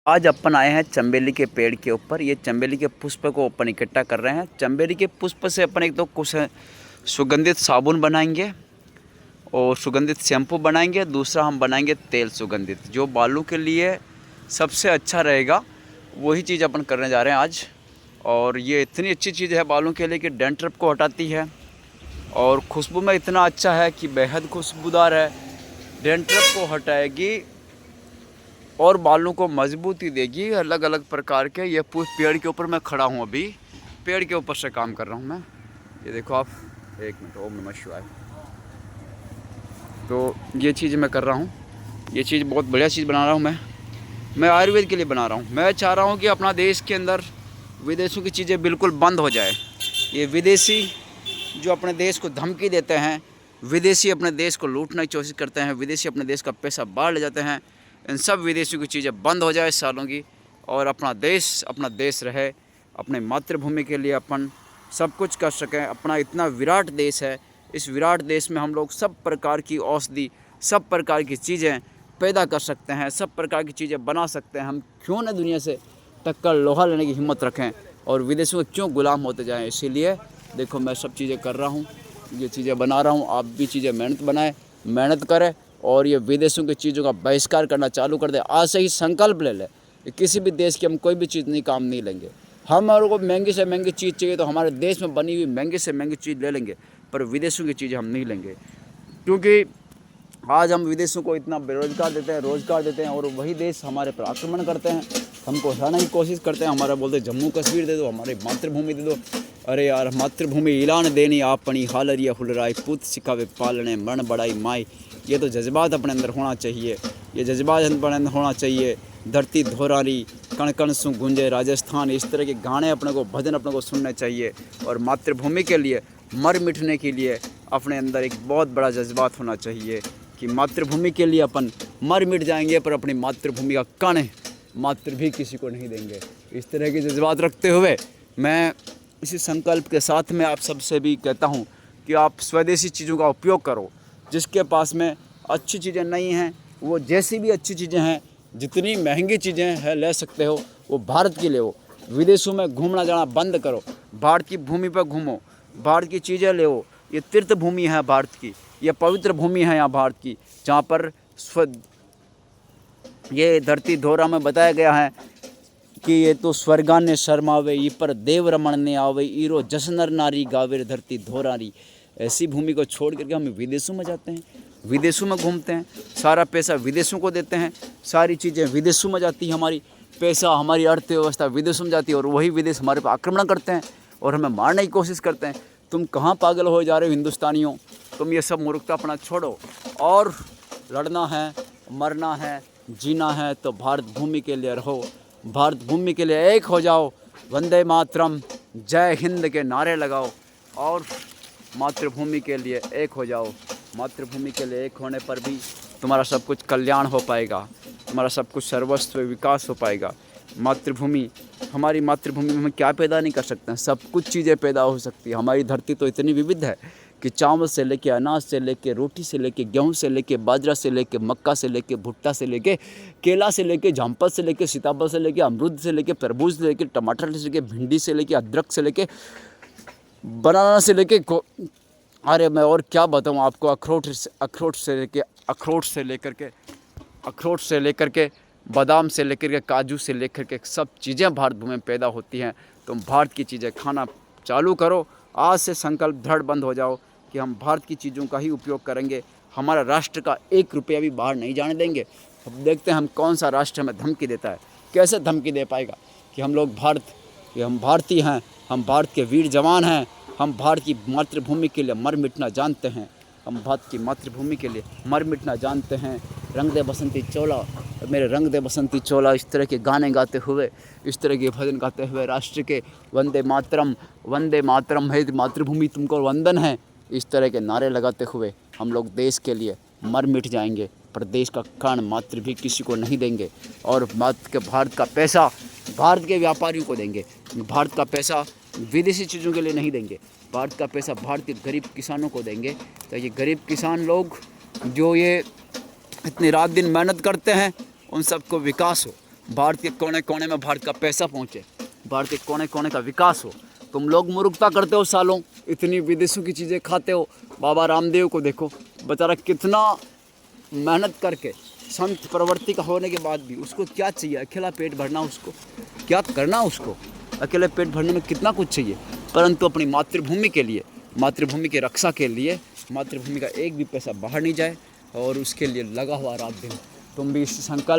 आज अपन आए हैं चंबेली के पेड़ के ऊपर। ये चंबेली के पुष्प को अपन इकट्ठा कर रहे हैं। चंबेली के पुष्प से अपन एक तो कुछ सुगंधित साबुन बनाएंगे और सुगंधित शैम्पू बनाएंगे। दूसरा हम बनाएंगे तेल सुगंधित, जो बालों के लिए सबसे अच्छा रहेगा। वही चीज़ अपन करने जा रहे हैं आज। और ये इतनी अच्छी चीज़ है बालों के लिए कि डैंड्रफ को हटाती है और खुशबू में इतना अच्छा है कि बेहद खुशबूदार है। डैंड्रफ को हटाएगी और बालों को मजबूती देगी। अलग अलग प्रकार के ये पेड़ के ऊपर मैं खड़ा हूँ, अभी पेड़ के ऊपर से काम कर रहा हूँ मैं। ये देखो आप, एक मिनट, ओम नमः शिवाय। तो ये चीज़ मैं कर रहा हूँ। ये चीज़ बहुत बढ़िया चीज़ बना रहा हूँ मैं आयुर्वेद के लिए बना रहा हूँ। मैं चाह रहा हूँ कि अपना देश के अंदर विदेशों की चीज़ें बिल्कुल बंद हो जाए। ये विदेशी जो अपने देश को धमकी देते हैं, विदेशी अपने देश को लूटने की कोशिश करते हैं, विदेशी अपने देश का पैसा बाहर ले जाते हैं, इन सब विदेशियों की चीज़ें बंद हो जाए सालों की, और अपना देश रहे। अपने मातृभूमि के लिए अपन सब कुछ कर सकें। अपना इतना विराट देश है, इस विराट देश में हम लोग सब प्रकार की औषधि, सब प्रकार की चीज़ें पैदा कर सकते हैं, सब प्रकार की चीज़ें बना सकते हैं। हम क्यों न दुनिया से टक्कर लोहा लेने की हिम्मत रखें और विदेशों के क्यों गुलाम होते जाएं। इसीलिए देखो मैं सब चीज़ें कर रहा हूँ, ये चीज़ें बना रहा हूँ। आप भी चीज़ें मेहनत करें और ये विदेशों की चीज़ों का बहिष्कार करना चालू कर दे। आज से ही संकल्प ले ले कि किसी भी देश की हम कोई भी चीज़ काम नहीं लेंगे। हमारे को महंगी से महंगी चीज़ चाहिए तो हमारे देश में बनी हुई महंगी से महंगी चीज़ ले लेंगे, पर विदेशों की चीज़ें हम नहीं लेंगे। क्योंकि आज हम विदेशों को इतना बेरोजगार देते हैं, रोज़गार देते हैं, और वही देश हमारे पर आक्रमण करते हैं, हमको हटाने की कोशिश करते हैं। हमारा बोलते जम्मू कश्मीर दे दो, हमारी मातृभूमि दे दो। अरे यार, मातृभूमि ऐलान देनी आपनी हालरिया हुलराई, पुत सिखावे पालने मरण बड़ाई माई। ये तो जज्बात अपने अंदर होना चाहिए, ये जज्बात अपने अंदर होना चाहिए। धरती धोरारी कण कण सु गुंजे राजस्थान, इस तरह के गाने अपने को, भजन अपने को सुनने चाहिए। और मातृभूमि के लिए मर मिटने के लिए अपने अंदर एक बहुत बड़ा जज्बात होना चाहिए कि मातृभूमि के लिए अपन मर मिट जाएंगे, पर अपनी मातृभूमि का कण मातृ भी किसी को नहीं देंगे। इस तरह के जज्बात रखते हुए मैं इसी संकल्प के साथ में आप सबसे भी कहता हूँ कि आप स्वदेशी चीज़ों का उपयोग करो। जिसके पास में अच्छी चीज़ें नहीं हैं, वो जैसी भी अच्छी चीज़ें हैं, जितनी महंगी चीज़ें हैं ले सकते हो, वो भारत की ले हो। विदेशों में घूमना जाना बंद करो, भारत की भूमि पर घूमो, भारत की चीज़ें ले। ये तीर्थ भूमि है भारत की, ये पवित्र भूमि है यहाँ भारत की, जहाँ पर ये धरती धोरा में बताया गया है कि ये तो स्वर्गान्य शर्मावे, ये पर देव रमण ने आवे, ईरो जसनर नारी गावे धरती धोरारी। ऐसी भूमि को छोड़ करके हम विदेशों में जाते हैं, विदेशों में घूमते हैं, सारा पैसा विदेशों को देते हैं, सारी चीज़ें विदेशों में जाती है, हमारी पैसा, हमारी अर्थव्यवस्था विदेशों में जाती है, और वही विदेश हमारे पर आक्रमण करते हैं और हमें मारने की कोशिश करते हैं। तुम कहाँ पागल हो जा रहे हो हिंदुस्तानियों? तुम ये सब मूर्खता अपना छोड़ो और लड़ना है, मरना है, जीना है तो भारत भूमि के लिए रहो, भारत भूमि के लिए एक हो जाओ। वंदे मातरम, जय हिंद के नारे लगाओ और मातृभूमि के लिए एक हो जाओ। मातृभूमि के लिए एक होने पर भी तुम्हारा सब कुछ कल्याण हो पाएगा, तुम्हारा सब कुछ सर्वस्व विकास हो पाएगा। मातृभूमि, हमारी मातृभूमि में हम क्या पैदा नहीं कर सकते हैं, सब कुछ चीज़ें पैदा हो सकती है। हमारी धरती तो इतनी विविध है कि चावल से लेके, अनाज से लेके, रोटी से लेके, गेहूं से लेके, बाजरा से लेके, मक्का से लेके, भुट्टा से लेके, केला से लेके, जामपल से लेके, सीताफल से लेके, अमरूद से लेके, तरबूज से लेके, टमाटर से लेके, भिंडी से लेके, अदरक से लेके, बनाना से लेके, अरे मैं और क्या बताऊँ आपको, अखरोट से लेकर के बादाम से लेकर के, काजू से लेकर के, सब चीज़ें भारत भूमि में पैदा होती हैं। तुम भारत की चीज़ें खाना चालू करो। आज से संकल्प दृढ़ बंद हो जाओ कि हम भारत की चीज़ों का ही उपयोग करेंगे। हमारा राष्ट्र का 1 रुपया भी बाहर नहीं जाने देंगे। अब देखते हैं हम कौन सा राष्ट्र हमें धमकी देता है, कैसे धमकी दे पाएगा कि हम लोग हम भारतीय हैं, हम भारत के वीर जवान हैं, हम भारत की मातृभूमि के लिए मर मिटना जानते हैं, हम भारत की मातृभूमि के लिए मर मिटना जानते हैं। रंग दे बसंती चोला, मेरे रंग दे बसंती चोला, इस तरह के गाने गाते हुए, इस तरह के भजन गाते हुए, राष्ट्र के वंदे मातरम है मातृभूमि तुमको वंदन है, इस तरह के नारे लगाते हुए हम लोग देश के लिए मर मिट जाएंगे, पर देश का कण मात्र भी किसी को नहीं देंगे। और भारत का पैसा भारत के व्यापारियों को देंगे, भारत का पैसा विदेशी चीज़ों के लिए नहीं देंगे, भारत का पैसा भारत के गरीब किसानों को देंगे, ताकि गरीब किसान लोग जो ये इतनी रात दिन मेहनत करते हैं उन सबको विकास हो, भारत के कोने कोने में भारत का पैसा पहुँचे, भारत के कोने कोने का विकास हो। तुम लोग मूर्खता करते हो सालों, इतनी विदेशों की चीज़ें खाते हो। बाबा रामदेव को देखो, बेचारा कितना मेहनत करके संत प्रवृत्ति का होने के बाद भी उसको क्या चाहिए, अकेला पेट भरना, उसको क्या करना, उसको अकेले पेट भरने में कितना कुछ चाहिए, परंतु अपनी मातृभूमि के लिए, मातृभूमि की रक्षा के लिए, मातृभूमि का एक भी पैसा बाहर नहीं जाए और उसके लिए लगा हुआ रात दिन। तुम भी इस संकल्प